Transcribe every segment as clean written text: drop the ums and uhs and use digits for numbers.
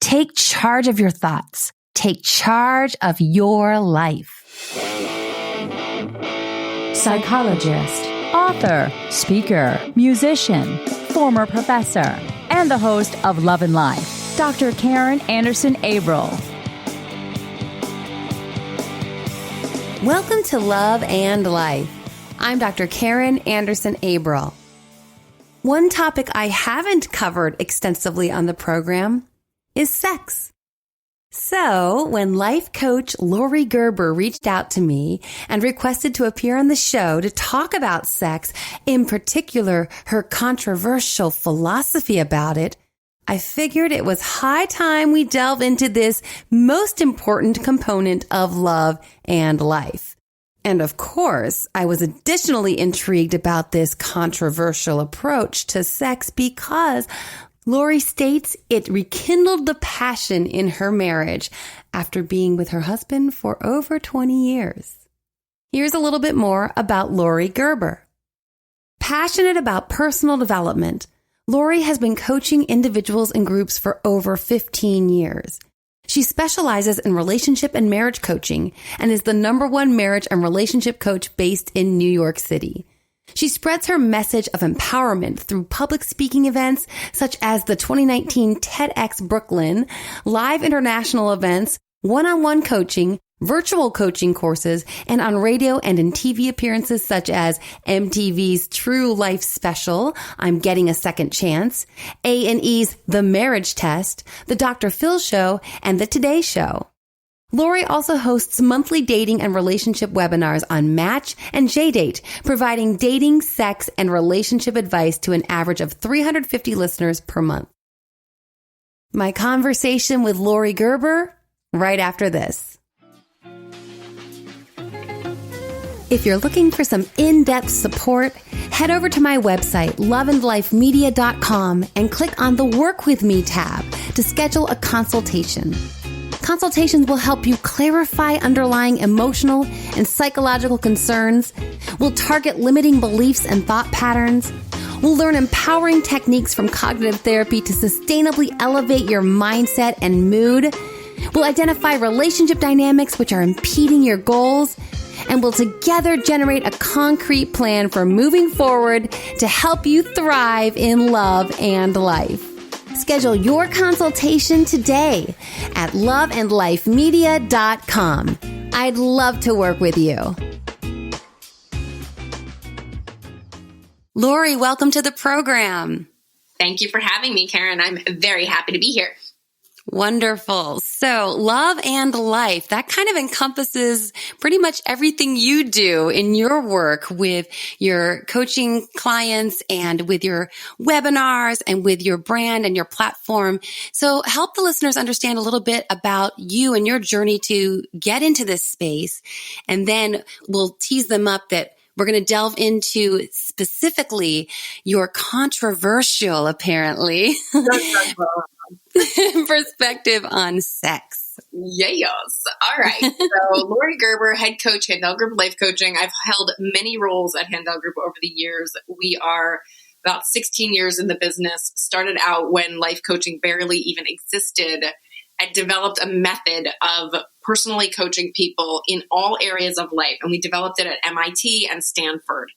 Take charge of your thoughts. Take charge of your life. Psychologist, author, speaker, musician, former professor, and the host of Love and Life, Dr. Karen Anderson Averill. Welcome to Love and Life. I'm Dr. Karen Anderson Averill. One topic I haven't covered extensively on the program is sex. So, when life coach Laurie Gerber reached out to me and requested to appear on the show to talk about sex, in particular her controversial philosophy about it, I figured it was high time we delve into this most important component of love and life. And of course, I was additionally intrigued about this controversial approach to sex because Laurie states it rekindled the passion in her marriage after being with her husband for over 20 years. Here's a little bit more about Laurie Gerber. Passionate about personal development, Laurie has been coaching individuals and groups for over 15 years. She specializes in relationship and marriage coaching and is the #1 marriage and relationship coach based in New York City. She spreads her message of empowerment through public speaking events such as the 2019 TEDx Brooklyn, live international events, one-on-one coaching, virtual coaching courses, and on radio and in TV appearances such as MTV's True Life Special, I'm Getting a Second Chance, A&E's The Marriage Test, The Dr. Phil Show, and The Today Show. Laurie also hosts monthly dating and relationship webinars on Match and JDate, providing dating, sex, and relationship advice to an average of 350 listeners per month. My conversation with Laurie Gerber right after this. If you're looking for some in-depth support, head over to my website, loveandlifemedia.com, and click on the Work With Me tab to schedule a consultation. Consultations will help you clarify underlying emotional and psychological concerns. We'll target limiting beliefs and thought patterns. We'll learn empowering techniques from cognitive therapy to sustainably elevate your mindset and mood. We'll identify relationship dynamics which are impeding your goals. And we'll together generate a concrete plan for moving forward to help you thrive in love and life. Schedule your consultation today at loveandlifemedia.com. I'd love to work with you. Laurie, welcome to the program. Thank you for having me, Karen. I'm very happy to be here. Wonderful. So love and life, that kind of encompasses pretty much everything you do in your work with your coaching clients and with your webinars and with your brand and your platform. So help the listeners understand a little bit about you and your journey to get into this space. And then we'll tease them up that we're going to delve into specifically your controversial, apparently, perspective on sex. Yes. All right. So Laurie Gerber, head coach, Handel Group Life Coaching. I've held many roles at Handel Group over the years. We are about 16 years in the business, started out when life coaching barely even existed. I developed a method of personally coaching people in all areas of life. And we developed it at MIT and Stanford.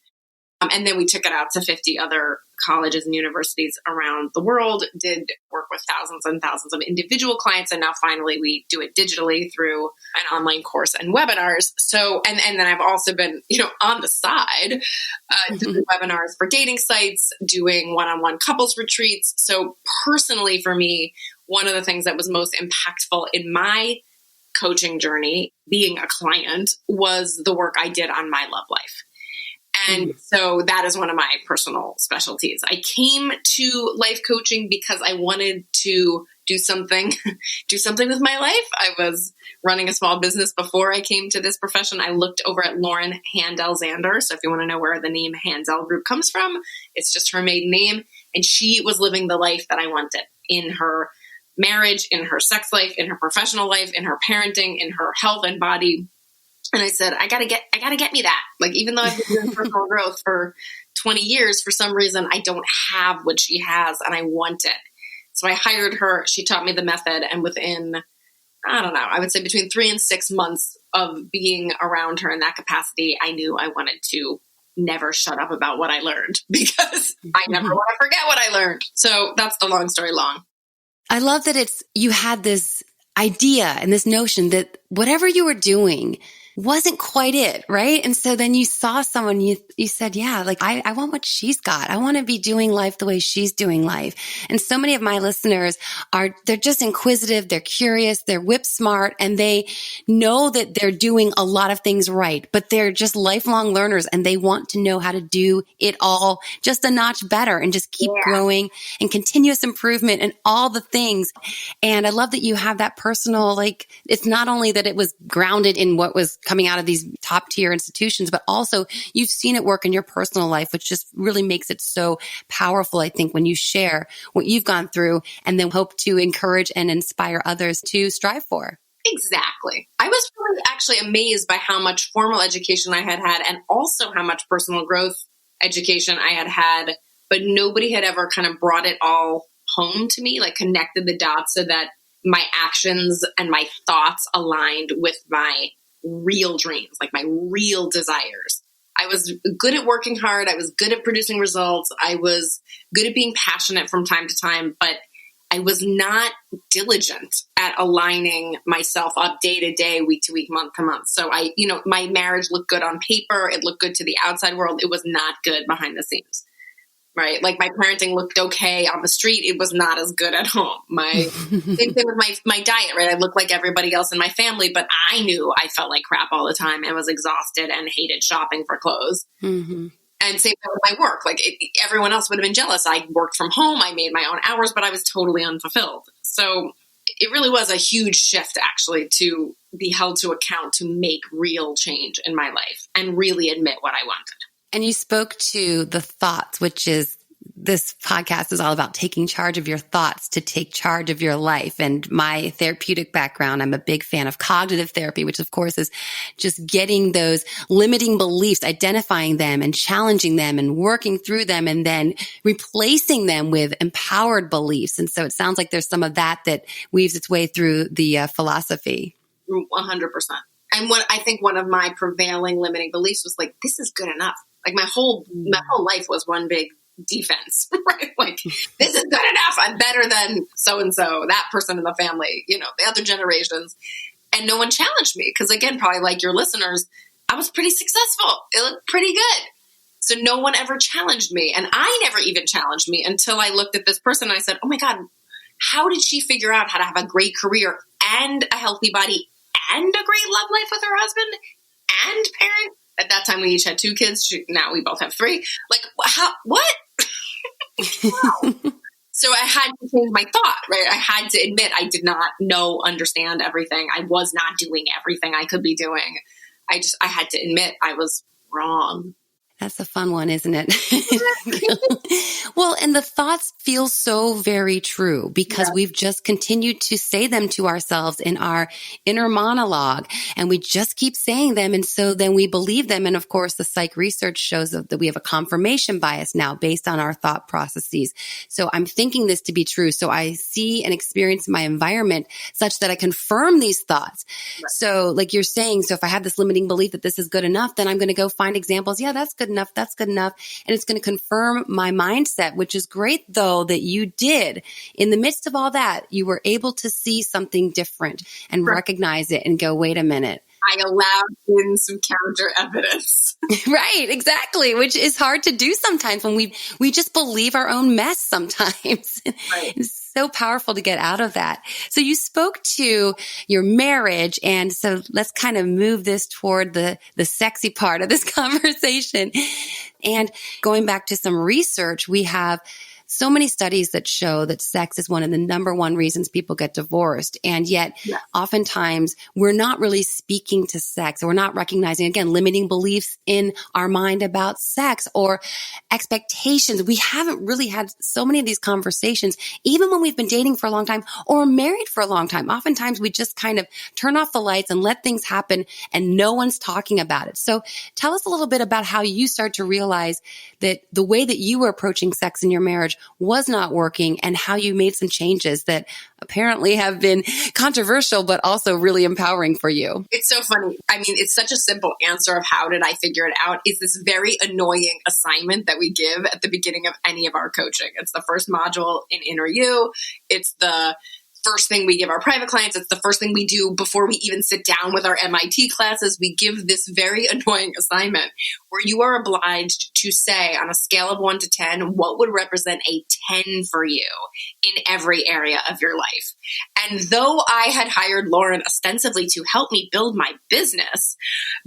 And then we took it out to 50 other colleges and universities around the world, did work with thousands and thousands of individual clients. And now finally we do it digitally through an online course and webinars. So, and then I've also been, on the side, doing webinars for dating sites, doing one-on-one couples retreats. So personally for me, one of the things that was most impactful in my coaching journey, being a client, was the work I did on my love life. And so that is one of my personal specialties. I came to life coaching because I wanted to do something with my life. I was running a small business before I came to this profession. I looked over at Lauren Handel-Zander. So if you want to know where the name Handel Group comes from, it's just her maiden name. And she was living the life that I wanted in her marriage, in her sex life, in her professional life, in her parenting, in her health and body. And I said, I gotta get me that. Like, even though I've been doing personal growth for 20 years, for some reason, I don't have what she has and I want it. So I hired her. She taught me the method. And within, I don't know, I would say between 3 and 6 months of being around her in that capacity, I knew I wanted to never shut up about what I learned because I never want to forget what I learned. So that's the long story long. I love that you had this idea and this notion that whatever you were doing wasn't quite it, right? And so then you saw someone, you said, yeah, like I want what she's got. I want to be doing life the way she's doing life. And so many of my listeners they're just inquisitive, they're curious, they're whip smart, and they know that they're doing a lot of things right, but they're just lifelong learners and they want to know how to do it all just a notch better and just keep growing and continuous improvement and all the things. And I love that you have that personal, like, it's not only that it was grounded in what was coming out of these top tier institutions, but also you've seen it work in your personal life, which just really makes it so powerful, I think, when you share what you've gone through and then hope to encourage and inspire others to strive for. Exactly. I was really actually amazed by how much formal education I had had and also how much personal growth education I had had, but nobody had ever kind of brought it all home to me, like connected the dots so that my actions and my thoughts aligned with my real dreams, like my real desires. I was good at working hard. I was good at producing results. I was good at being passionate from time to time, but I was not diligent at aligning myself up day to day, week to week, month to month. So my marriage looked good on paper. It looked good to the outside world. It was not good behind the scenes. Right. Like my parenting looked okay on the street. It was not as good at home. Same thing with my diet, right? I looked like everybody else in my family, but I knew I felt like crap all the time and was exhausted and hated shopping for clothes. Mm-hmm. And same thing with my work. Like everyone else would have been jealous. I worked from home. I made my own hours, but I was totally unfulfilled. So it really was a huge shift actually to be held to account to make real change in my life and really admit what I wanted. And you spoke to the thoughts, which is this podcast is all about taking charge of your thoughts to take charge of your life. And my therapeutic background, I'm a big fan of cognitive therapy, which of course is just getting those limiting beliefs, identifying them and challenging them and working through them and then replacing them with empowered beliefs. And so it sounds like there's some of that weaves its way through the philosophy. 100%. And what I think one of my prevailing limiting beliefs was like, this is good enough. Like my whole life was one big defense, right? Like, this is good enough. I'm better than so-and-so, that person in the family, the other generations. And no one challenged me. Because again, probably like your listeners, I was pretty successful. It looked pretty good. So no one ever challenged me. And I never even challenged me until I looked at this person and I said, oh my God, how did she figure out how to have a great career and a healthy body and a great love life with her husband and parent? At that time, we each had 2 kids. Now we both have 3. Like, what? Wow. So I had to change my thought, right? I had to admit I did not understand everything. I was not doing everything I could be doing. I had to admit I was wrong. That's a fun one, isn't it? Well, and the thoughts feel so very true because we've just continued to say them to ourselves in our inner monologue and we just keep saying them. And so then we believe them. And of course, the psych research shows that we have a confirmation bias now based on our thought processes. So I'm thinking this to be true. So I see and experience my environment such that I confirm these thoughts. Right. So like you're saying, so if I have this limiting belief that this is good enough, then I'm going to go find examples. Yeah, that's good enough. That's good enough. And it's going to confirm my mindset, which is great though that you did. In the midst of all that, you were able to see something different and recognize it and go, wait a minute. I allowed in some counter evidence. Right, exactly, which is hard to do sometimes when we just believe our own mess sometimes. Right. It's so powerful to get out of that. So you spoke to your marriage, and so let's kind of move this toward the sexy part of this conversation. And going back to some research, we have so many studies that show that sex is one of the number one reasons people get divorced. And yet oftentimes we're not really speaking to sex, or we're not recognizing, again, limiting beliefs in our mind about sex or expectations. We haven't really had so many of these conversations, even when we've been dating for a long time or married for a long time. Oftentimes we just kind of turn off the lights and let things happen and no one's talking about it. So tell us a little bit about how you start to realize that the way that you were approaching sex in your marriage was not working and how you made some changes that apparently have been controversial, but also really empowering for you. It's so funny. I mean, it's such a simple answer of how did I figure it out is this very annoying assignment that we give at the beginning of any of our coaching. It's the first module in Inner You. It's the first thing we give our private clients. It's the first thing we do before we even sit down with our MIT classes. We give this very annoying assignment where you are obliged to say on a scale of 1 to 10, what would represent a 10 for you in every area of your life. And though I had hired Lauren ostensibly to help me build my business,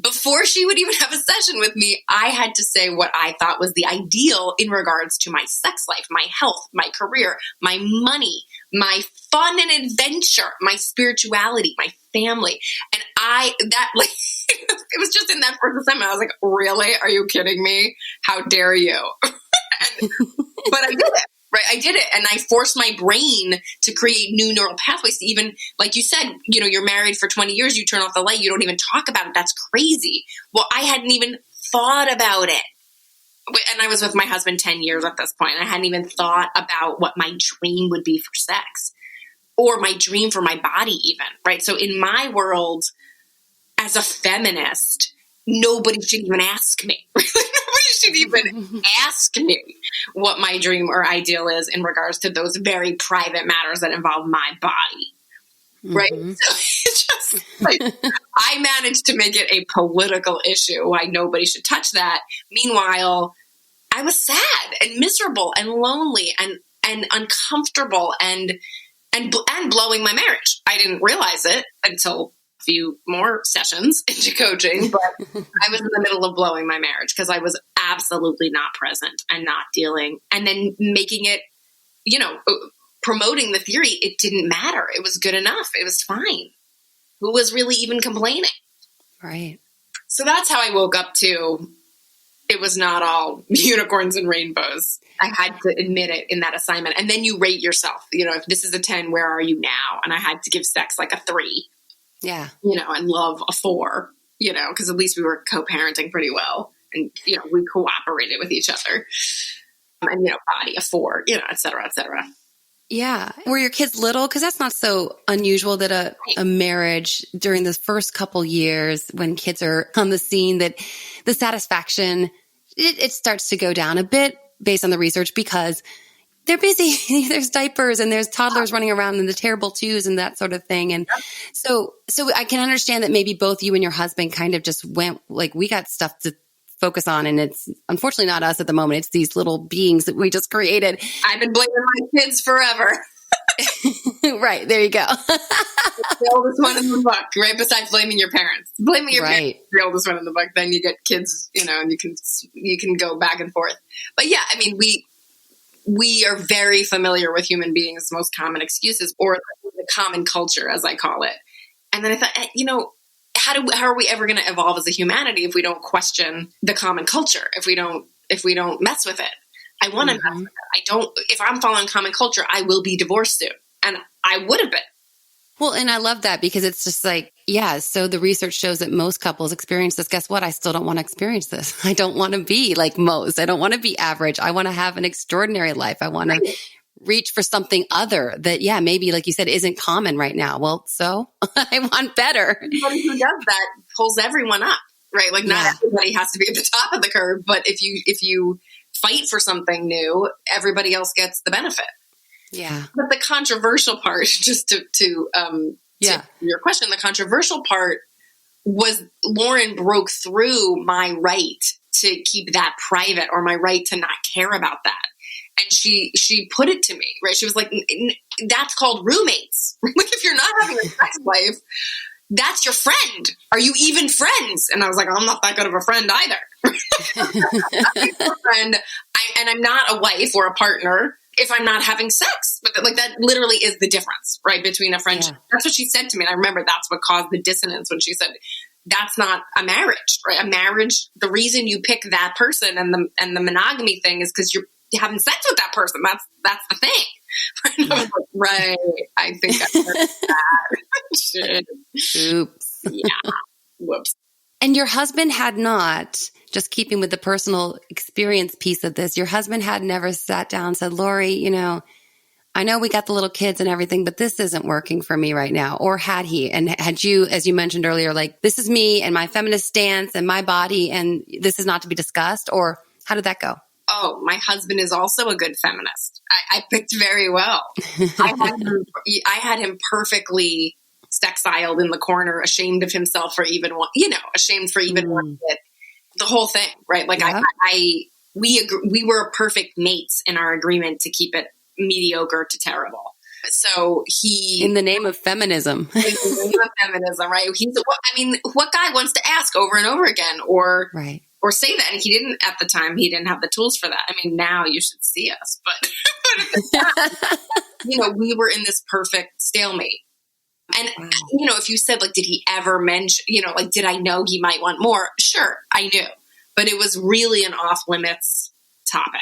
before she would even have a session with me, I had to say what I thought was the ideal in regards to my sex life, my health, my career, my money, my fun and adventure, my spirituality, my family. And it was just in that first assignment. I was like, really? Are you kidding me? How dare you? But I did it, right? I did it. And I forced my brain to create new neural pathways to even, like you said, you're married for 20 years, you turn off the light, you don't even talk about it. That's crazy. Well, I hadn't even thought about it. And I was with my husband 10 years at this point. I hadn't even thought about what my dream would be for sex or my dream for my body even, right? So in my world, as a feminist, nobody should even ask me. Nobody should even ask me what my dream or ideal is in regards to those very private matters that involve my body. Right? So it's just like, I managed to make it a political issue why nobody should touch that. Meanwhile, I was sad and miserable and lonely and uncomfortable and blowing my marriage. I didn't realize it until a few more sessions into coaching, but I was in the middle of blowing my marriage because I was absolutely not present and not dealing, and then making it, promoting the theory, it didn't matter. It was good enough. It was fine. Who was really even complaining? Right. So that's how I woke up to it was not all unicorns and rainbows. I had to admit it in that assignment. And then you rate yourself. If this is a 10, where are you now? And I had to give sex like a 3. Yeah. And love a 4, because at least we were co-parenting pretty well. And, we cooperated with each other. And, body a 4, et cetera, et cetera. Yeah. Were your kids little? Because that's not so unusual that a marriage during the first couple years when kids are on the scene, that the satisfaction, it starts to go down a bit based on the research because they're busy. There's diapers and there's toddlers running around and the terrible twos and that sort of thing. And so I can understand that maybe both you and your husband kind of just went like, we got stuff to focus on, and it's unfortunately not us at the moment. It's these little beings that we just created. I've been blaming my kids forever. Right. There you go. The oldest one in the book, right? Besides blaming your parents. Blaming your parents is the oldest one in the book. Then you get kids, and you can go back and forth. But yeah, I mean, we are very familiar with human beings' most common excuses, or the common culture, as I call it. And then I thought, how are we ever going to evolve as a humanity if we don't question the common culture? If we don't mess with it? I want to mess with it. If I'm following common culture, I will be divorced soon. And I would have been. Well, and I love that because it's just like, yeah, so the research shows that most couples experience this. Guess what? I still don't want to experience this. I don't want to be like most. I don't want to be average. I want to have an extraordinary life. I want to reach for something other that, yeah, maybe like you said, isn't common right now. Well, so I want better. Everybody who does that pulls everyone up, right? Like not everybody has to be at the top of the curve, but if you fight for something new, everybody else gets the benefit. Yeah. But the controversial part, just to your question, the controversial part was Lauren broke through my right to keep that private, or my right to not care about that. And she put it to me, right? She was like, that's called roommates. Like, if you're not having a sex life, that's your friend. Are you even friends? And I was like, I'm not that good of a friend either. And I'm not a wife or a partner if I'm not having sex. But like, that literally is the difference, right? Between a friendship. Yeah. That's what she said to me. And I remember that's what caused the dissonance when she said, that's not a marriage, right? A marriage, the reason you pick that person and the monogamy thing is because you're having sex with that person. That's the thing. Right? I was like, right. I think I said that. Shit. Oops. Yeah. Whoops. And your husband had not just keeping with the personal experience piece of this, your husband had never sat down and said, Laurie, I know we got the little kids and everything, but this isn't working for me right now. Or had he? And had you, as you mentioned earlier, like, this is me and my feminist stance and my body, and this is not to be discussed? Or how did that go? Oh, my husband is also a good feminist. I picked very well. I had him perfectly sexiled in the corner, ashamed of himself for even one, ashamed for even wanting it. The whole thing, right? Like we were perfect mates in our agreement to keep it mediocre to terrible. So in the name of feminism, right? What guy wants to ask over and over again, or say that? And he didn't at the time. He didn't have the tools for that. I mean, now you should see us, but at the time, we were in this perfect stalemate. And if you said, like, did he ever mention, did I know he might want more? Sure, I knew, but it was really an off limits topic.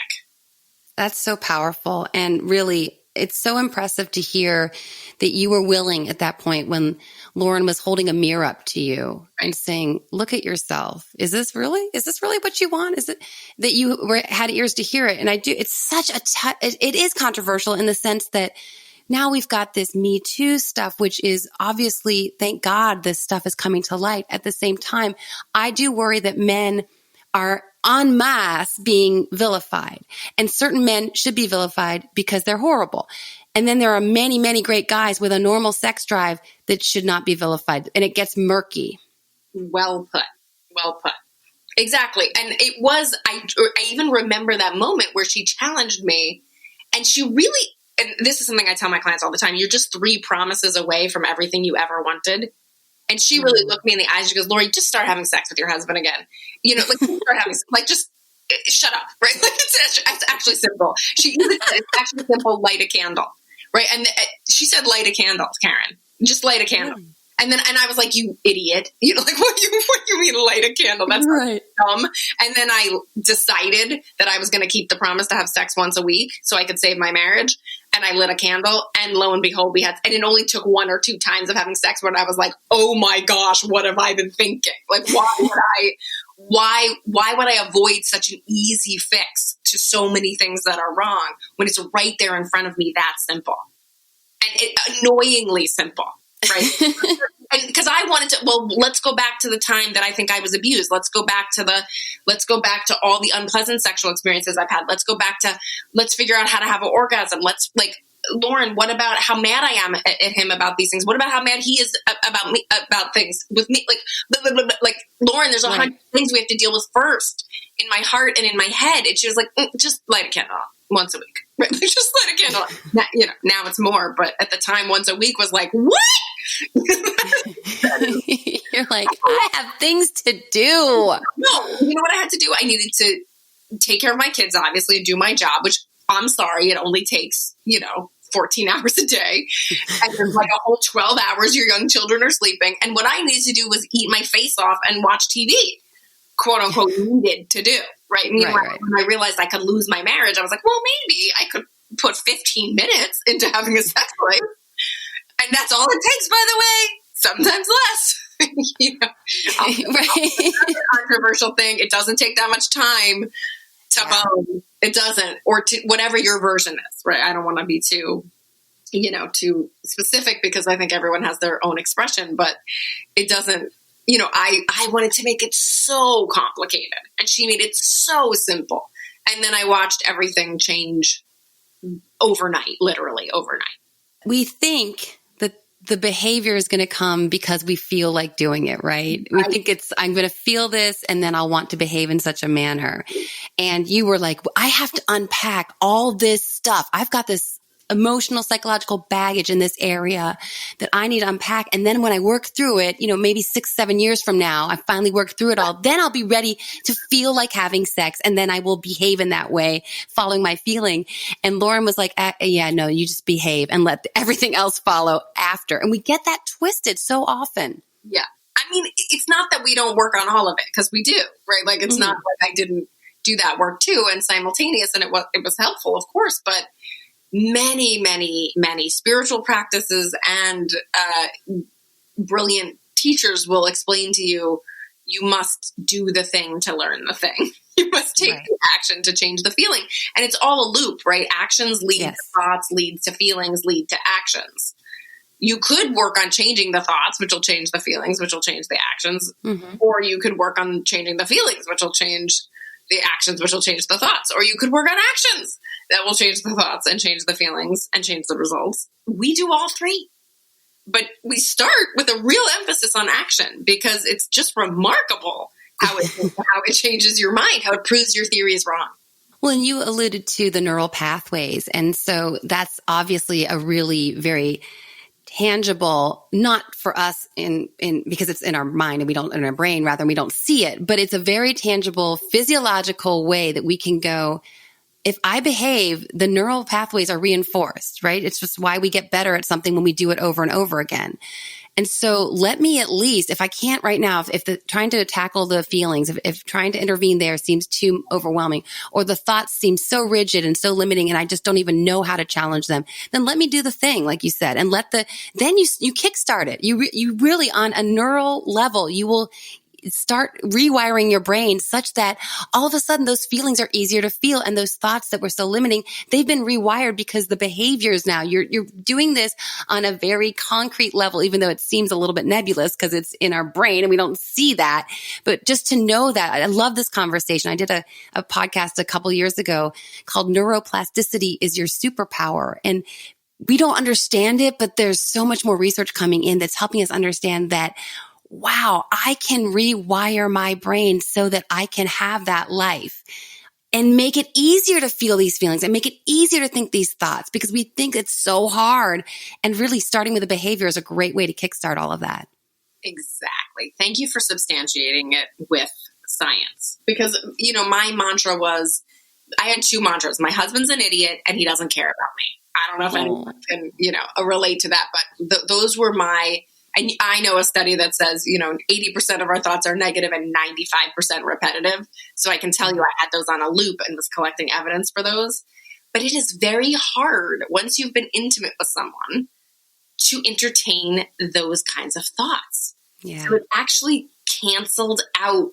That's so powerful. And really, it's so impressive to hear that you were willing at that point when Lauren was holding a mirror up to you and saying, look at yourself. Is this really what you want? Is it that you had ears to hear it? And it's such it is controversial in the sense that now we've got this Me Too stuff, which is obviously, thank God, this stuff is coming to light. At the same time, I do worry that men are en masse being vilified, and certain men should be vilified because they're horrible. And then there are many, many great guys with a normal sex drive that should not be vilified, and it gets murky. Well put. Exactly. And it was, I even remember that moment where she challenged me, and she really, and this is something I tell my clients all the time, you're just 3 promises away from everything you ever wanted. And she really looked me in the eyes. She goes, Laurie, just start having sex with your husband again. Start having, just shut up, right? Like, it's actually simple. She even said, it's actually simple, light a candle, right? And she said, light a candle, Karen. Just light a candle. And I was like, you idiot. What do you mean light a candle? That's right. Dumb. And then I decided that I was going to keep the promise to have sex once a week so I could save my marriage. And I lit a candle, and lo and behold, and it only took 1 or 2 times of having sex when I was like, oh my gosh, what have I been thinking? Like, why would I avoid such an easy fix to so many things that are wrong when it's right there in front of me that simple? And annoyingly simple, right? And because I wanted to, let's go back to the time that I think I was abused. Let's go back to all the unpleasant sexual experiences I've had. Let's figure out how to have an orgasm. Lauren, what about how mad I am at him about these things? What about how mad he is about me, about things with me? Like Lauren, there's 100 things we have to deal with first in my heart and in my head. And she was like, just light a candle once a week. Right? Just light a candle. Now it's more, but at the time, once a week was like, what? You're like, I have things to do. No, you know what I had to do? I needed to take care of my kids, obviously, and do my job, which I'm sorry, it only takes, 14 hours a day. And there's like a whole 12 hours your young children are sleeping. And what I needed to do was eat my face off and watch TV, quote unquote, needed to do. Right. When I realized I could lose my marriage, I was like, well, maybe I could put 15 minutes into having a sex life. And that's all it takes, by the way. Sometimes less. Right. Controversial thing. It doesn't take that much time to bone. It doesn't, or to whatever your version is, right? I don't want to be too specific because I think everyone has their own expression, but it doesn't. I wanted to make it so complicated, and she made it so simple. And then I watched everything change overnight, literally overnight. We think the behavior is going to come because we feel like doing it, right? We think I'm going to feel this and then I'll want to behave in such a manner. And you were like, I have to unpack all this stuff. I've got this emotional, psychological baggage in this area that I need to unpack. And then when I work through it, maybe 6-7 years from now, I finally work through it all. Then I'll be ready to feel like having sex. And then I will behave in that way, following my feeling. And Lauren was like, no, you just behave and let everything else follow after. And we get that twisted so often. Yeah. I mean, it's not that we don't work on all of it, because we do, right? Like, it's not like I didn't do that work too and simultaneous. And it was helpful, of course, but many, many, many spiritual practices and brilliant teachers will explain to you, you must do the thing to learn the thing. You must take the action to change the feeling. And it's all a loop, right? Actions lead to thoughts, lead to feelings, lead to actions. You could work on changing the thoughts, which will change the feelings, which will change the actions. Or you could work on changing the feelings, which will change the actions, which will change the thoughts. Or you could work on actions that will change the thoughts and change the feelings and change the results. We do all three. But we start with a real emphasis on action because it's just remarkable how it changes your mind, how it proves your theory is wrong. Well, and you alluded to the neural pathways. And so that's obviously a really very tangible, not for us in because it's in our mind and we don't in our brain, rather we don't see it, but it's a very tangible physiological way that we can go, if I behave, the neural pathways are reinforced, right? It's just why we get better at something when we do it over and over again. And so let me at least, if I can't right now, if trying to tackle the feelings, if trying to intervene there seems too overwhelming, or the thoughts seem so rigid and so limiting and I just don't even know how to challenge them, then let me do the thing, like you said, and then you kickstart it. You really, on a neural level, you will start rewiring your brain such that all of a sudden those feelings are easier to feel. And those thoughts that were so limiting, they've been rewired because the behaviors now, you're doing this on a very concrete level, even though it seems a little bit nebulous because it's in our brain and we don't see that. But just to know that, I love this conversation. I did a podcast a couple years ago called Neuroplasticity is Your Superpower. And we don't understand it, but there's so much more research coming in that's helping us understand that wow, I can rewire my brain so that I can have that life and make it easier to feel these feelings and make it easier to think these thoughts because we think it's so hard. And really starting with the behavior is a great way to kickstart all of that. Exactly. Thank you for substantiating it with science because, my mantra was, I had two mantras. My husband's an idiot and he doesn't care about me. I don't know if anyone can, relate to that, but those were I know a study that says, 80% of our thoughts are negative and 95% repetitive. So I can tell you I had those on a loop and was collecting evidence for those. But it is very hard once you've been intimate with someone to entertain those kinds of thoughts. Yeah. So it actually canceled out,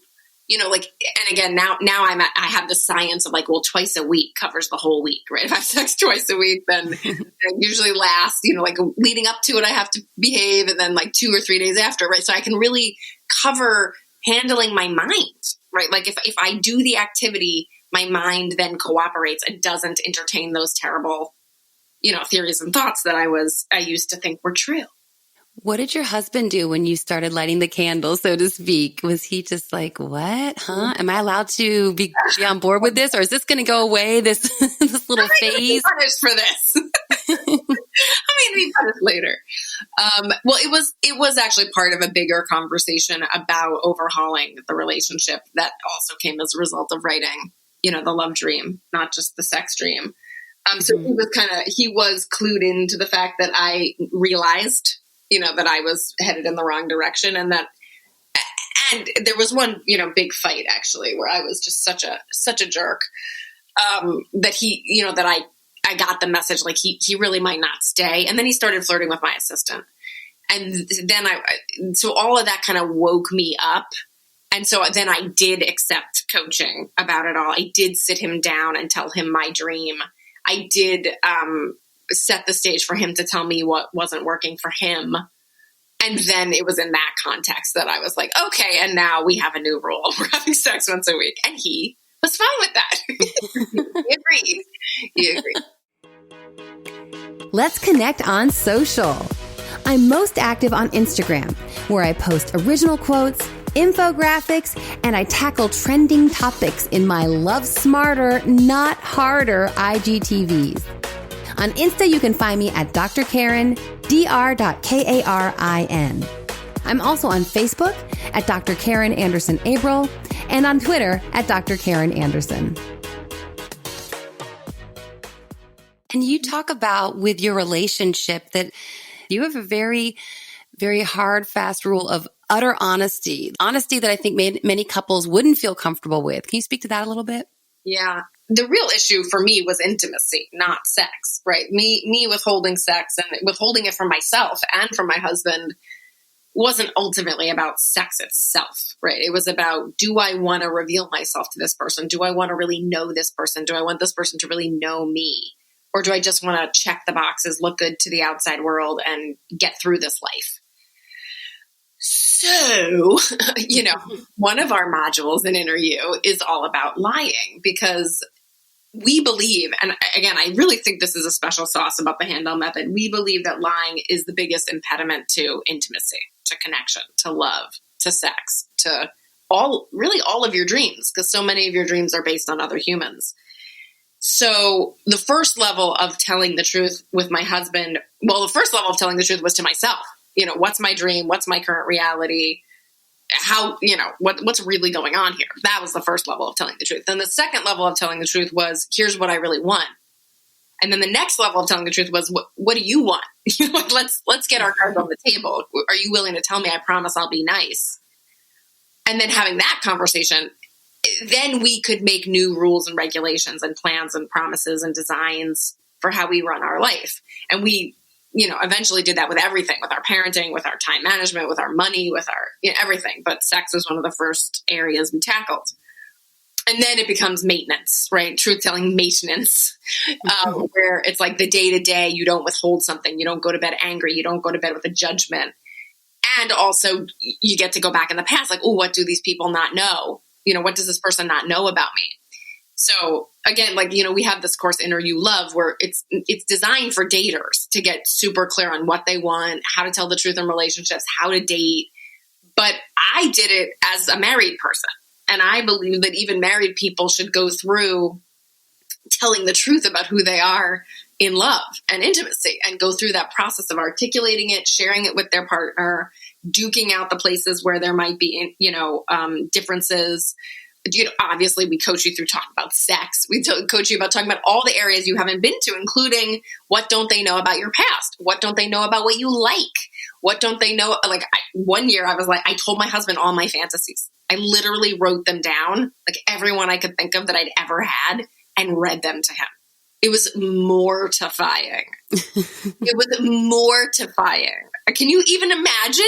and again, now I have the science of twice a week covers the whole week, right? If I have sex twice a week, then it usually lasts, leading up to it, I have to behave, and then 2 or 3 days after, right? So I can really cover handling my mind, right? If I do the activity, my mind then cooperates and doesn't entertain those terrible, theories and thoughts that I used to think were true. What did your husband do when you started lighting the candle, so to speak? Was he just like, what? Huh? Am I allowed to be on board with this? Or is this going to go away, this little phase? I'm punished for this. I'm going to be punished later. Well, it was actually part of a bigger conversation about overhauling the relationship that also came as a result of writing, the love dream, not just the sex dream. So he was clued into the fact that I realized that I was headed in the wrong direction and there was one, big fight actually where I was just such a jerk, that he, that I got the message, he really might not stay. And then he started flirting with my assistant. And then so all of that kind of woke me up. And so then I did accept coaching about it all. I did sit him down and tell him my dream. I did, set the stage for him to tell me what wasn't working for him. And then it was in that context that I was like, okay, and now we have a new rule. We're having sex once a week. And he was fine with that. He agreed. Let's connect on social. I'm most active on Instagram, where I post original quotes, infographics, and I tackle trending topics in my Love Smarter, Not Harder IGTVs. On Insta, you can find me at Dr. Karen, dr.karin. I'm also on Facebook at Dr. Karen Anderson Abril and on Twitter at Dr. Karen Anderson. And you talk about with your relationship that you have a very, very hard, fast rule of utter honesty that I think many couples wouldn't feel comfortable with. Can you speak to that a little bit? Yeah. The real issue for me was intimacy, not sex, right? Me withholding sex and withholding it from myself and from my husband wasn't ultimately about sex itself, right? It was about, do I want to reveal myself to this person? Do I want to really know this person? Do I want this person to really know me? Or do I just want to check the boxes, look good to the outside world, and get through this life? So, one of our modules in Inner You is all about lying, because we believe, and again, I really think this is a special sauce about the Handel method. We believe that lying is the biggest impediment to intimacy, to connection, to love, to sex, to all of your dreams, because so many of your dreams are based on other humans. So the first level of telling the truth with my husband, the first level of telling the truth was to myself. What's my dream? What's my current reality? How, what's really going on here? That was the first level of telling the truth. Then the second level of telling the truth was, here's what I really want. And then the next level of telling the truth was, what do you want? Let's get our cards on the table. Are you willing to tell me? I promise I'll be nice. And then having that conversation, then we could make new rules and regulations and plans and promises and designs for how we run our life. And we, eventually did that with everything, with our parenting, with our time management, with our money, with our, everything. But sex was one of the first areas we tackled. And then it becomes maintenance, right? Truth-telling maintenance, where it's like the day-to-day, you don't withhold something. You don't go to bed angry. You don't go to bed with a judgment. And also you get to go back in the past, like, oh, what do these people not know? What does this person not know about me? So again, we have this course, Inner You Love, where it's designed for daters to get super clear on what they want, how to tell the truth in relationships, how to date. But I did it as a married person. And I believe that even married people should go through telling the truth about who they are in love and intimacy, and go through that process of articulating it, sharing it with their partner, duking out the places where there might be, differences. Obviously, we coach you through talking about sex. We coach you about talking about all the areas you haven't been to, including what don't they know about your past? What don't they know about what you like? What don't they know? One year I was like, I told my husband all my fantasies. I literally wrote them down, everyone I could think of that I'd ever had, and read them to him. It was mortifying. It was mortifying. Can you even imagine?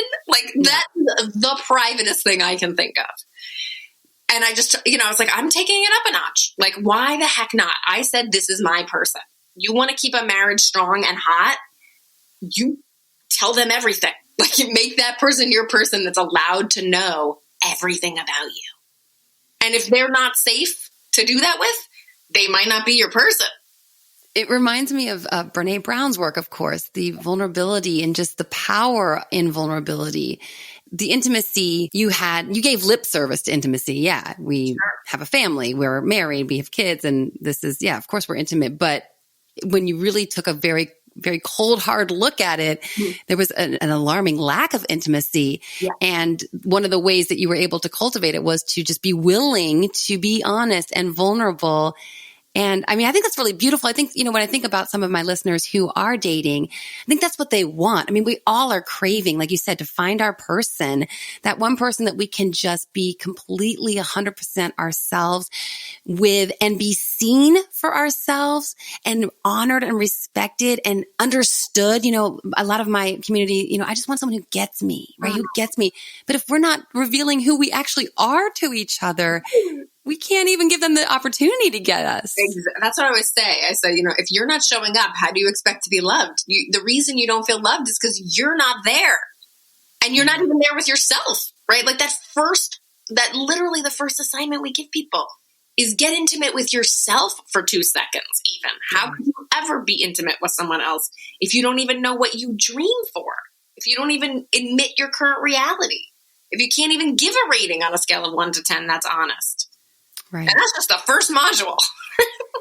That's the privatest thing I can think of. And I just, I was like, I'm taking it up a notch. Why the heck not? I said, this is my person. You want to keep a marriage strong and hot? You tell them everything. You make that person your person that's allowed to know everything about you. And if they're not safe to do that with, they might not be your person. It reminds me of Brene Brown's work, of course, the vulnerability and just the power in vulnerability. The intimacy you gave lip service to intimacy. Yeah, we have a family, we're married, we have kids, and this is, of course we're intimate. But when you really took a very, very cold, hard look at it, there was an alarming lack of intimacy. Yeah. And one of the ways that you were able to cultivate it was to just be willing to be honest and vulnerable. And I think that's really beautiful. I think, when I think about some of my listeners who are dating, I think that's what they want. We all are craving, like you said, to find our person, that one person that we can just be completely 100% ourselves with, and be seen for ourselves and honored and respected and understood. A lot of my community, I just want someone who gets me, right? Who gets me. But if we're not revealing who we actually are to each other, we can't even give them the opportunity to get us. That's what I always say. I say, if you're not showing up, how do you expect to be loved? The reason you don't feel loved is because you're not there. And you're not even there with yourself, right? Literally the first assignment we give people is get intimate with yourself for 2 seconds even. How could you ever be intimate with someone else if you don't even know what you dream for? If you don't even admit your current reality? If you can't even give a rating on a scale of 1 to 10 that's honest? Right. And that's just the first module.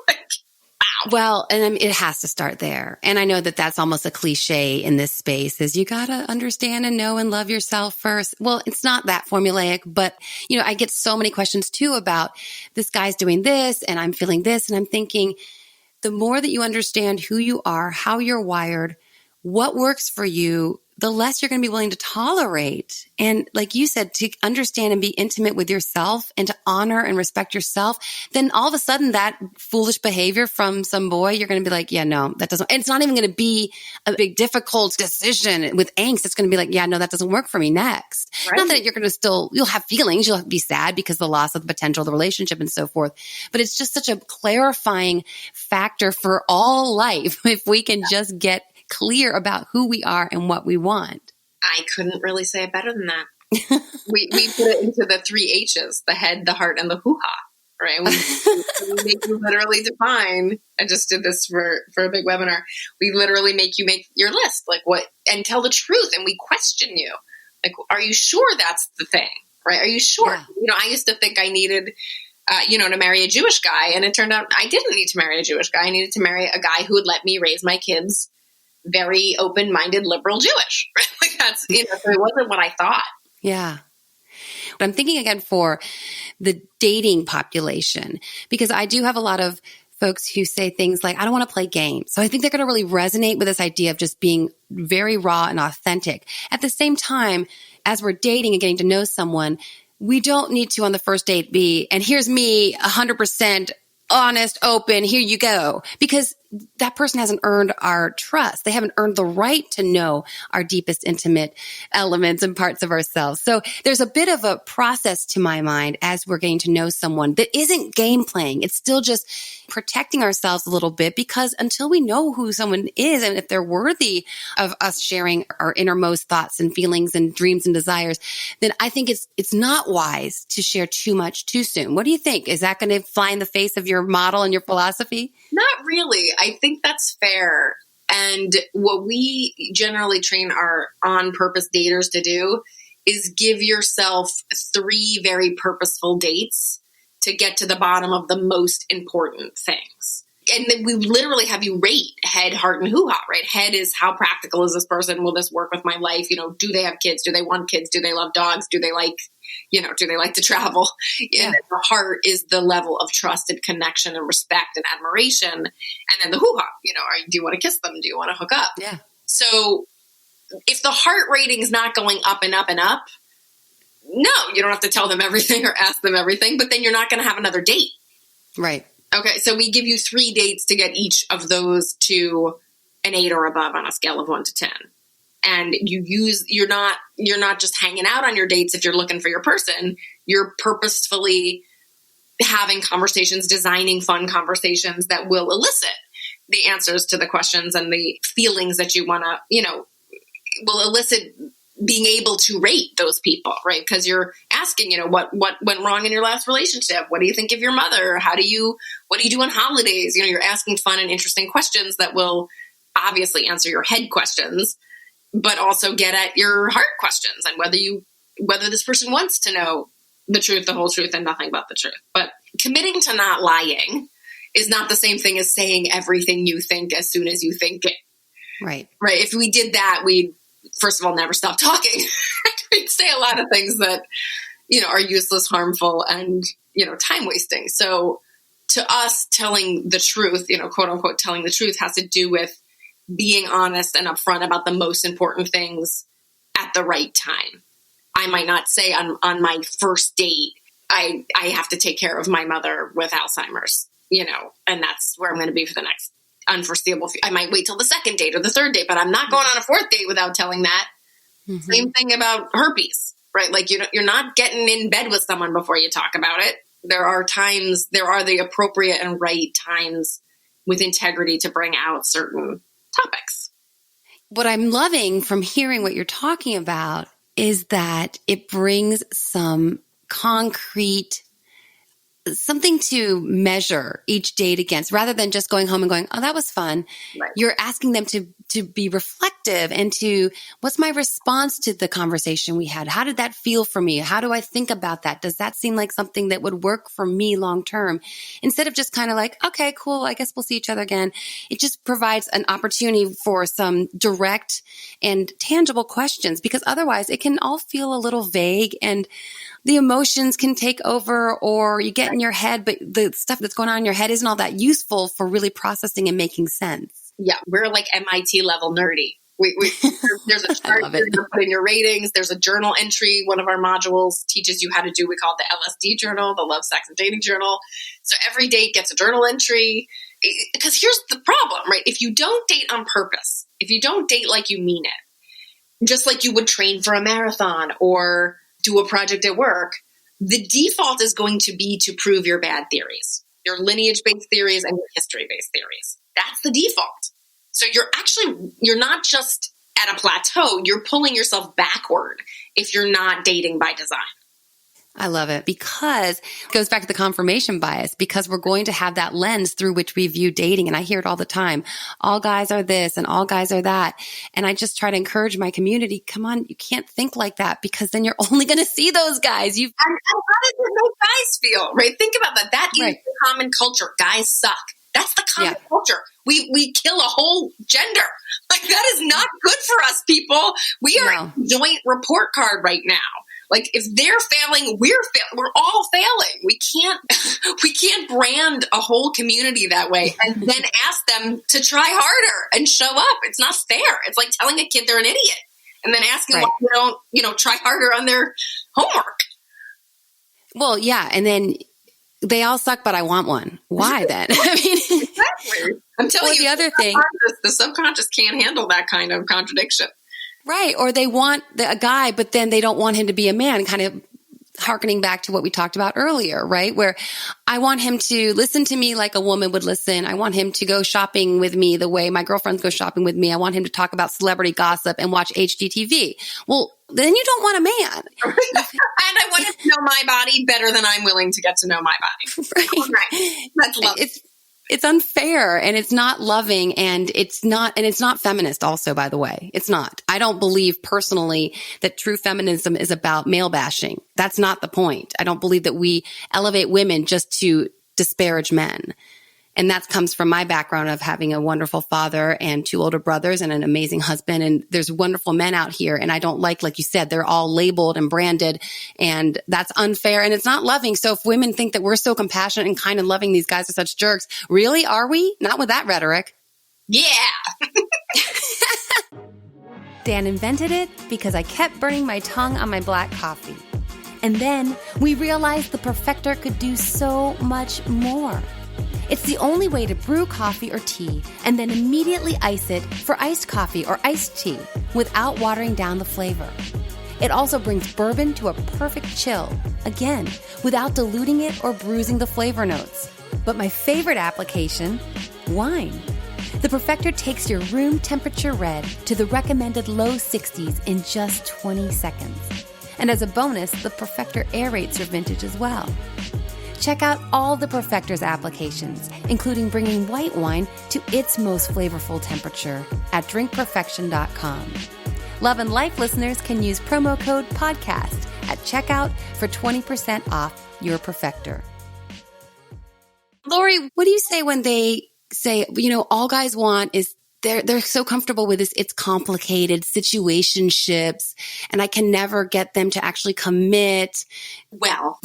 Wow. Well, and it has to start there. And I know that that's almost a cliche in this space, is you got to understand and know and love yourself first. Well, it's not that formulaic, but I get so many questions too about this guy's doing this and I'm feeling this. And I'm thinking, the more that you understand who you are, how you're wired, what works for you, the less you're going to be willing to tolerate. And like you said, to understand and be intimate with yourself and to honor and respect yourself, then all of a sudden that foolish behavior from some boy, you're going to be like, yeah, no, that doesn't, and it's not even going to be a big difficult decision with angst. It's going to be like, yeah, no, that doesn't work for me next. Right. Not that you're going to still, you'll have feelings, you'll be sad because of the loss of the potential of the relationship and so forth. But it's just such a clarifying factor for all life if we can just get clear about who we are and what we want. I couldn't really say it better than that. we put it into the 3 H's, the head, the heart, and the hoo-ha, right? We make you literally define, I just did this for a big webinar. We literally make you make your list, like what, and tell the truth. And we question you. Like, are you sure that's the thing, right? Are you sure? Yeah. I used to think I needed, to marry a Jewish guy. And it turned out I didn't need to marry a Jewish guy. I needed to marry a guy who would let me raise my kids very open-minded, liberal Jewish. Like that's, so it wasn't what I thought. Yeah. But I'm thinking again for the dating population, because I do have a lot of folks who say things like, I don't want to play games. So I think they're going to really resonate with this idea of just being very raw and authentic. At the same time, as we're dating and getting to know someone, we don't need to on the first date be, and here's me 100% honest, open, here you go. Because that person hasn't earned our trust. They haven't earned the right to know our deepest intimate elements and parts of ourselves. So there's a bit of a process to my mind as we're getting to know someone that isn't game playing. It's still just protecting ourselves a little bit, because until we know who someone is and if they're worthy of us sharing our innermost thoughts and feelings and dreams and desires, then I think it's not wise to share too much too soon. What do you think? Is that going to fly in the face of your model and your philosophy? Not really. I think that's fair. And what we generally train our on-purpose daters to do is give yourself 3 very purposeful dates to get to the bottom of the most important things. And then we literally have you rate head, heart, and hoo-ha, right? Head is how practical is this person? Will this work with my life? Do they have kids? Do they want kids? Do they love dogs? Do they like to travel? Yeah. And then the heart is the level of trusted connection and respect and admiration. And then the hoo-ha, do you want to kiss them? Do you want to hook up? Yeah. So if the heart rating is not going up and up and up, no, you don't have to tell them everything or ask them everything, but then you're not going to have another date. Right. Okay. So we give you 3 dates to get each of those to an 8 or above on a scale of 1 to 10. And you're not just hanging out on your dates if you're looking for your person. You're purposefully having conversations, designing fun conversations that will elicit the answers to the questions and the feelings that you want to, will elicit being able to rate those people, right? Because you're asking, what went wrong in your last relationship? What do you think of your mother? What do you do on holidays? You're asking fun and interesting questions that will obviously answer your head questions, but also get at your heart questions and whether this person wants to know the truth, the whole truth, and nothing but the truth. But committing to not lying is not the same thing as saying everything you think as soon as you think it. Right. Right. If we did that, we'd, first of all, never stop talking. We'd say a lot of things that, are useless, harmful, and, time wasting. So to us, telling the truth, quote unquote, telling the truth has to do with being honest and upfront about the most important things at the right time. I might not say on my first date, I have to take care of my mother with Alzheimer's, and that's where I'm going to be for the next unforeseeable. I might wait till the second date or the third date, but I'm not going on a 4th date without telling that. Mm-hmm. Same thing about herpes, right? Like you're not getting in bed with someone before you talk about it. There are the appropriate and right times with integrity to bring out certain topics. What I'm loving from hearing what you're talking about is that it brings some concrete, something to measure each date against, rather than just going home and going, oh, that was fun. Right. You're asking them to be reflective and to, what's my response to the conversation we had? How did that feel for me? How do I think about that? Does that seem like something that would work for me long term? Instead of just kind of like, okay, cool, I guess we'll see each other again. It just provides an opportunity for some direct and tangible questions, because otherwise it can all feel a little vague and the emotions can take over, or you get in your head, but the stuff that's going on in your head isn't all that useful for really processing and making sense. Yeah, we're like MIT level nerdy, There's a chart where you put in your ratings. There's a journal entry. One of our modules teaches you how to do, we call it the LSD journal, the Love, Sex, and Dating Journal. So every date gets a journal entry. Because here's the problem, right? If you don't date on purpose, if you don't date like you mean it, just like you would train for a marathon or do a project at work, the default is going to be to prove your bad theories, your lineage-based theories and your history-based theories. That's the default. So you're not just at a plateau, you're pulling yourself backward if you're not dating by design. I love it because it goes back to the confirmation bias, because we're going to have that lens through which we view dating. And I hear it all the time. All guys are this and all guys are that. And I just try to encourage my community, come on, you can't think like that, because then you're only going to see those guys. And how does it make guys feel, right? Think about that. That is the common culture. Guys suck. That's the common culture. We kill a whole gender. Like, that is not good for us, people. We are a joint report card right now. Like, if they're failing, we're all failing. We can't brand a whole community that way and then ask them to try harder and show up. It's not fair. It's like telling a kid they're an idiot and then asking why they don't, try harder on their homework. Well, yeah. And then they all suck, but I want one. Why then? I mean, exactly. I'm telling you, the other thing, the subconscious can't handle that kind of contradiction. Right. Or they want a guy, but then they don't want him to be a man, kind of hearkening back to what we talked about earlier, right? Where I want him to listen to me like a woman would listen. I want him to go shopping with me the way my girlfriends go shopping with me. I want him to talk about celebrity gossip and watch HGTV. Well, then you don't want a man. And I want him to know my body better than I'm willing to get to know my body. Right. That's love. It's unfair and it's not loving and it's not feminist also, by the way. It's not. I don't believe personally that true feminism is about male bashing. That's not the point. I don't believe that we elevate women just to disparage men. And that comes from my background of having a wonderful father and 2 older brothers and an amazing husband. And there's wonderful men out here. And I don't like you said, they're all labeled and branded, and that's unfair and it's not loving. So if women think that we're so compassionate and kind and loving, these guys are such jerks, really? Are we? Not with that rhetoric. Yeah. Dan invented it because I kept burning my tongue on my black coffee. And then we realized the perfecter could do so much more. It's the only way to brew coffee or tea and then immediately ice it for iced coffee or iced tea without watering down the flavor. It also brings bourbon to a perfect chill, again, without diluting it or bruising the flavor notes. But my favorite application, wine. The perfecter takes your room temperature red to the recommended low 60s in just 20 seconds. And as a bonus, the perfecter aerates your vintage as well. Check out all the Perfector's applications, including bringing white wine to its most flavorful temperature at drinkperfection.com. Love and Life listeners can use promo code PODCAST at checkout for 20% off your Perfector. Laurie, what do you say when they say, all guys want is they're so comfortable with this, it's complicated, situationships, and I can never get them to actually commit? Well,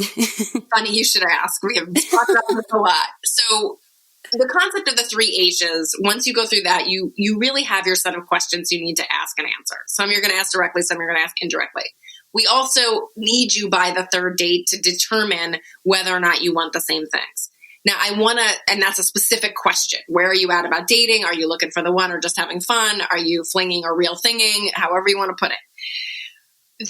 funny you should ask. We have talked about this a lot. So the concept of the 3 H's, once you go through that, you really have your set of questions you need to ask and answer. Some you're going to ask directly, some you're going to ask indirectly. We also need you by the 3rd date to determine whether or not you want the same things. Now, and that's a specific question. Where are you at about dating? Are you looking for the one or just having fun? Are you flinging or real thinging? However you want to put it.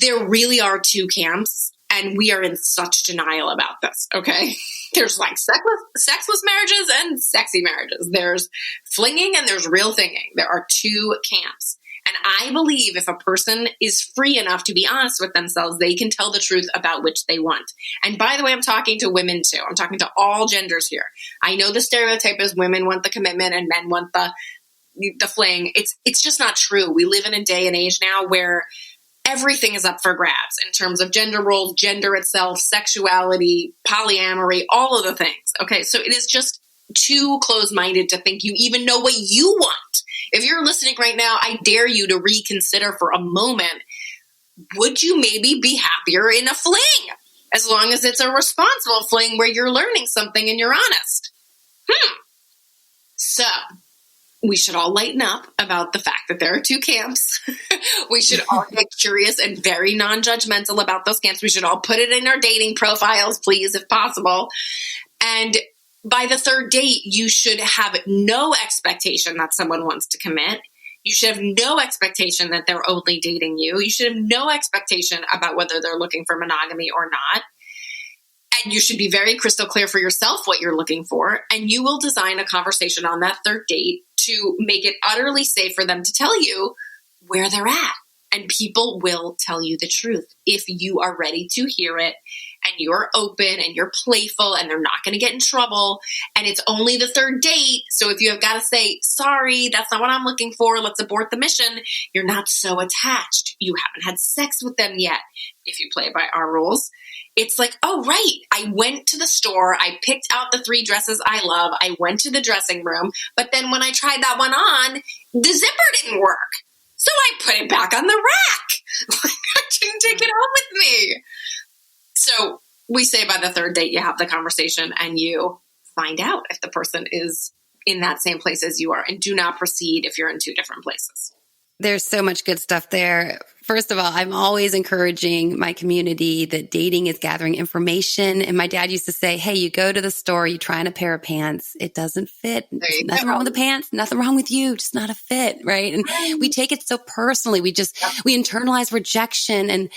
There really are 2 camps, and we are in such denial about this, okay? There's like sexless marriages and sexy marriages. There's flinging and there's real thinging. There are 2 camps. And I believe if a person is free enough to be honest with themselves, they can tell the truth about which they want. And by the way, I'm talking to women too. I'm talking to all genders here. I know the stereotype is women want the commitment and men want the fling. It's just not true. We live in a day and age now where everything is up for grabs in terms of gender roles, gender itself, sexuality, polyamory, all of the things. Okay, so it is just too close-minded to think you even know what you want. If you're listening right now, I dare you to reconsider for a moment. Would you maybe be happier in a fling? As long as it's a responsible fling where you're learning something and you're honest. So, we should all lighten up about the fact that there are two camps. We should all get curious and very non-judgmental about those camps. We should all put it in our dating profiles, please, if possible. And by the third date, you should have no expectation that someone wants to commit. You should have no expectation that they're only dating you. You should have no expectation about whether they're looking for monogamy or not. And you should be very crystal clear for yourself what you're looking for. And you will design a conversation on that third date to make it utterly safe for them to tell you where they're at. And people will tell you the truth if you are ready to hear it and you're open and you're playful and they're not going to get in trouble. And it's only the third date. So if you have got to say, sorry, that's not what I'm looking for, let's abort the mission, you're not so attached. You haven't had sex with them yet. If you play by our rules, it's like, oh, right. I went to the store. I picked out the 3 dresses I love. I went to the dressing room. But then when I tried that one on, the zipper didn't work. So I put it back on the rack. I didn't take it home with me. So we say by the third date, you have the conversation and you find out if the person is in that same place as you are, and do not proceed if you're in 2 different places. There's so much good stuff there. First of all, I'm always encouraging my community that dating is gathering information. And my dad used to say, hey, you go to the store, you try on a pair of pants, it doesn't fit. Nothing wrong with the pants, nothing wrong with you, just not a fit, right? And we take it so personally. We internalize rejection. And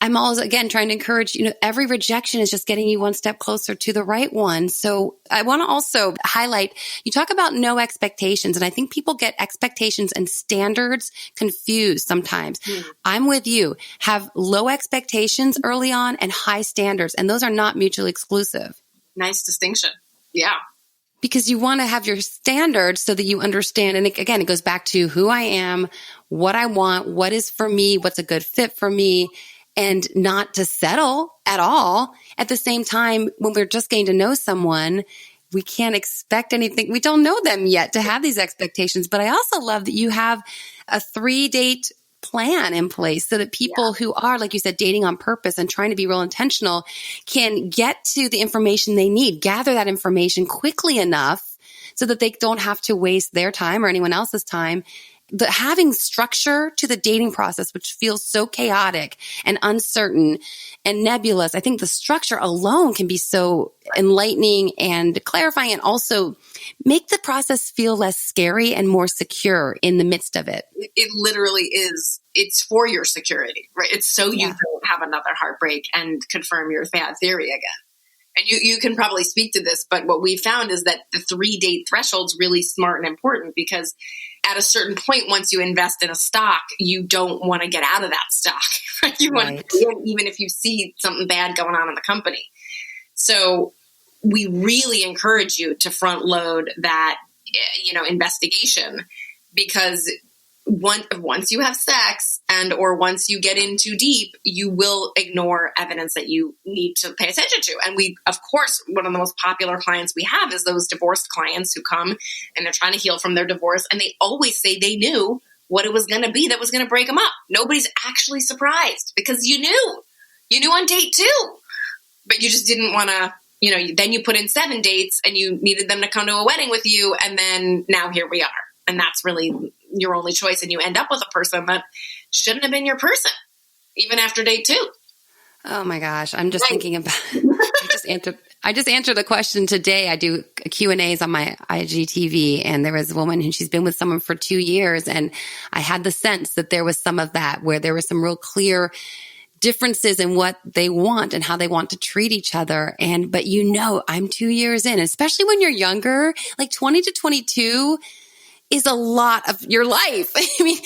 I'm always, again, trying to encourage, every rejection is just getting you one step closer to the right one. So I want to also highlight, you talk about no expectations, and I think people get expectations and standards confused sometimes. I'm with you. Have low expectations early on and high standards, and those are not mutually exclusive. Nice distinction. Yeah. Because you want to have your standards so that you understand. And again, it goes back to who I am, what I want, what is for me, what's a good fit for me, and not to settle at all. At the same time, when we're just getting to know someone, we can't expect anything. We don't know them yet to have these expectations. But I also love that you have a 3-date plan in place so that people who are, like you said, dating on purpose and trying to be real intentional can get to the information they need, gather that information quickly enough so that they don't have to waste their time or anyone else's time. Having structure to the dating process, which feels so chaotic and uncertain and nebulous, I think the structure alone can be so enlightening and clarifying, and also make the process feel less scary and more secure in the midst of it. It literally is. It's for your security, right? It's so you don't have another heartbreak and confirm your bad theory again. And you can probably speak to this, but what we found is that the 3-date threshold is really smart and important, because at a certain point, once you invest in a stock, you don't want to get out of that stock. Right? You want to, even if you see something bad going on in the company. So we really encourage you to front load that, investigation, because once you have sex or once you get in too deep, you will ignore evidence that you need to pay attention to. And we, of course, one of the most popular clients we have is those divorced clients who come and they're trying to heal from their divorce. And they always say they knew what it was going to be that was going to break them up. Nobody's actually surprised, because you knew on date 2, but you just didn't want to, then you put in 7 dates and you needed them to come to a wedding with you. And then now here we are. And that's really your only choice. And you end up with a person that shouldn't have been your person, even after date 2. Oh my gosh. I'm just thinking about, I just answered the question today. I do Q&As on my IGTV, and there was a woman who she's been with someone for 2 years. And I had the sense that there was some of that, where there was some real clear differences in what they want and how they want to treat each other. But I'm 2 years in, especially when you're younger, like 20 to 22 is a lot of your life. I mean,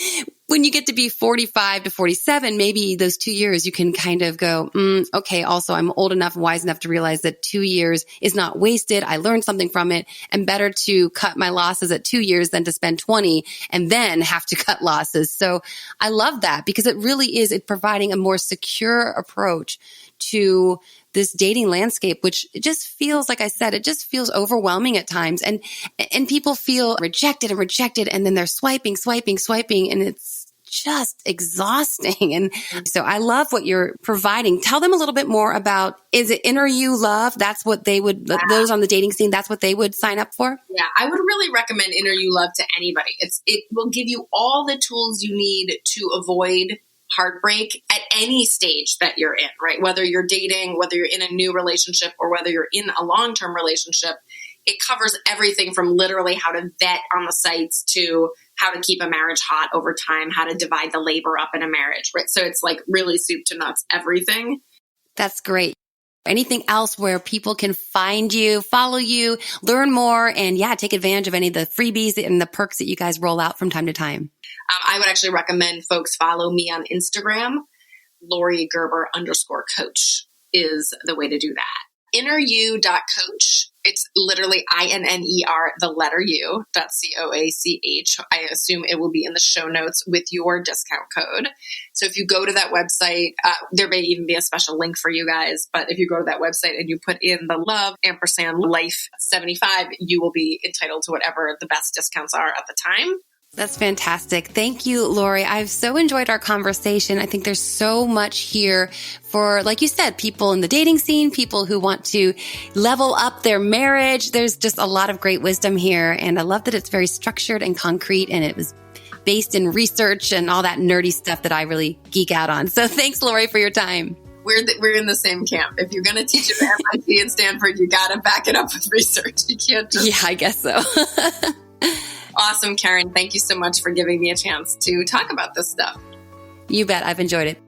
when you get to be 45 to 47, maybe those 2 years you can kind of go, okay, also I'm old enough, wise enough to realize that 2 years is not wasted. I learned something from it, and better to cut my losses at 2 years than to spend 20 and then have to cut losses. So I love that, because it really is providing a more secure approach to this dating landscape, which it just feels, like I said, it just feels overwhelming at times. And people feel rejected, and then they're swiping. And it's just exhausting. And so I love what you're providing. Tell them a little bit more about, is it Inner You Love? That's what they would, those on the dating scene, that's what they would sign up for? Yeah, I would really recommend Inner You Love to anybody. It will give you all the tools you need to avoid heartbreak at any stage that you're in, right? Whether you're dating, whether you're in a new relationship, or whether you're in a long-term relationship, it covers everything from literally how to vet on the sites to how to keep a marriage hot over time, how to divide the labor up in a marriage, right? So it's like really soup to nuts, everything. That's great. Anything else where people can find you, follow you, learn more, and take advantage of any of the freebies and the perks that you guys roll out from time to time? I would actually recommend folks follow me on Instagram. Laurie Gerber _coach is the way to do that. InnerU.coach. It's literally INNER, the letter U, .COACH. I assume it will be in the show notes with your discount code. So if you go to that website, there may even be a special link for you guys. But if you go to that website and you put in the love &life 75, you will be entitled to whatever the best discounts are at the time. That's fantastic. Thank you, Laurie. I've so enjoyed our conversation. I think there's so much here for, like you said, people in the dating scene, people who want to level up their marriage. There's just a lot of great wisdom here. And I love that it's very structured and concrete, and it was based in research and all that nerdy stuff that I really geek out on. So thanks, Laurie, for your time. We're in the same camp. If you're going to teach at MIT and Stanford, you got to back it up with research. You can't just... Yeah, I guess so. Awesome, Karen. Thank you so much for giving me a chance to talk about this stuff. You bet. I've enjoyed it.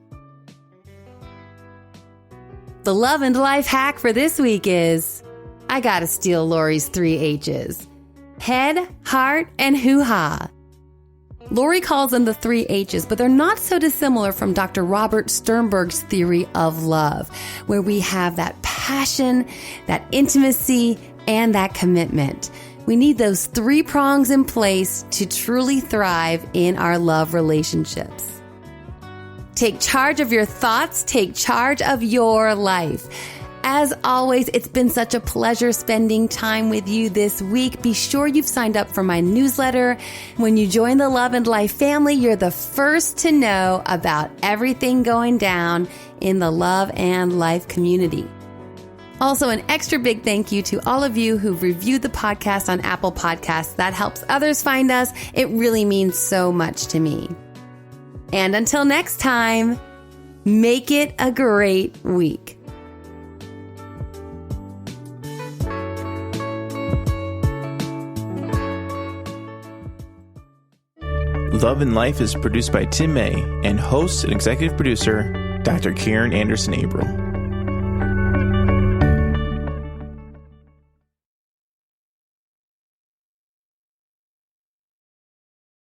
The love and life hack for this week is, I gotta steal Laurie's 3 H's. Head, heart, and hoo-ha. Laurie calls them the 3 H's, but they're not so dissimilar from Dr. Robert Sternberg's theory of love, where we have that passion, that intimacy, and that commitment. We need those 3 prongs in place to truly thrive in our love relationships. Take charge of your thoughts. Take charge of your life. As always, it's been such a pleasure spending time with you this week. Be sure you've signed up for my newsletter. When you join the Love and Life family, you're the first to know about everything going down in the Love and Life community. Also, an extra big thank you to all of you who've reviewed the podcast on Apple Podcasts. That helps others find us. It really means so much to me. And until next time, make it a great week. Love and Life is produced by Tim May and host and executive producer, Dr. Karen Anderson Abril.